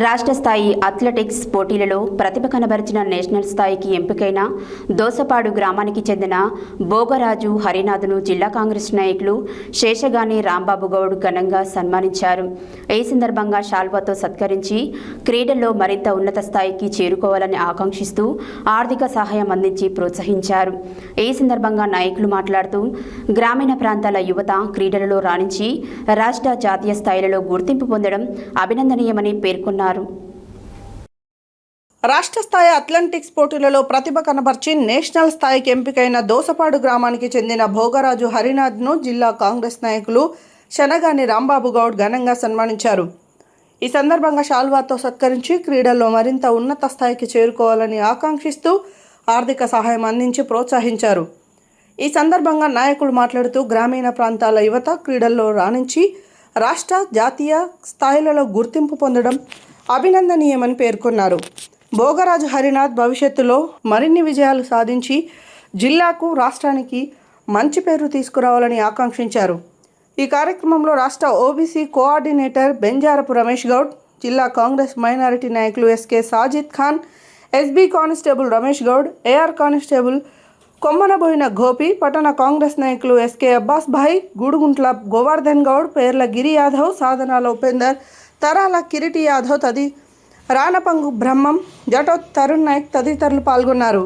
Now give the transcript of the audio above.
రాష్ట్ర స్థాయి అథ్లెటిక్స్ పోటీలలో ప్రతిభ కనబరిచిన నేషనల్ స్థాయికి ఎంపికైన దోసపాడు గ్రామానికి చెందిన భోగరాజు హరినాథ్ను జిల్లా కాంగ్రెస్ నాయకులు శేషగాని రాంబాబు గౌడ్ ఘనంగా సన్మానించారు. ఈ సందర్భంగా శాల్వాతో సత్కరించి క్రీడల్లో మరింత ఉన్నత స్థాయికి చేరుకోవాలని ఆకాంక్షిస్తూ ఆర్థిక సహాయం అందించి ప్రోత్సహించారు. ఈ సందర్భంగా నాయకులు మాట్లాడుతూ గ్రామీణ ప్రాంతాల యువత క్రీడలలో రాణించి రాష్ట్ర జాతీయ స్థాయిలలో గుర్తింపు పొందడం అభినందనీయమని పేర్కొన్నారు. రాష్ట్ర స్థాయి అథ్లెటిక్స్ పోటీలలో ప్రతిభ కనబర్చి నేషనల్ స్థాయికి ఎంపికైన దోసపాడు గ్రామానికి చెందిన భోగరాజు హరినాథ్ను జిల్లా కాంగ్రెస్ నాయకులు శనగాని రాంబాబు గౌడ్ ఘనంగా సన్మానించారు. ఈ సందర్భంగా శాల్వాతో సత్కరించి క్రీడల్లో మరింత ఉన్నత స్థాయికి చేరుకోవాలని ఆకాంక్షిస్తూ ఆర్థిక సహాయం అందించి ప్రోత్సహించారు. ఈ సందర్భంగా నాయకులు మాట్లాడుతూ గ్రామీణ ప్రాంతాల యువత క్రీడల్లో రాణించి రాష్ట్ర జాతీయ స్థాయిలలో గుర్తింపు పొందడం అభినందనీయమని పేర్కొన్నారు. భోగరాజు హరినాథ్ భవిష్యత్తులో మరిన్ని విజయాలు సాధించి జిల్లాకు రాష్ట్రానికి మంచి పేరు తీసుకురావాలని ఆకాంక్షించారు. ఈ కార్యక్రమంలో రాష్ట్ర ఓబీసీ కోఆర్డినేటర్ బెంజారపు రమేష్ గౌడ్, జిల్లా కాంగ్రెస్ మైనారిటీ నాయకులు SK Sajid Khan, SB constable Ramesh Goud, AR constable Kommanaboina Gopi, పట్టణ కాంగ్రెస్ నాయకులు ఎస్కే అబ్బాస్ భాయ్, గూడుగుంట్ల గోవర్ధన్ గౌడ్, పేర్ల గిరి యాదవ్, సాధనాల ఉపేందర్, తరాల కిరీటి యాదవ్, రానపంగు బ్రహ్మం, జటో తరుణ్ నాయక్ తదితరులు పాల్గొన్నారు.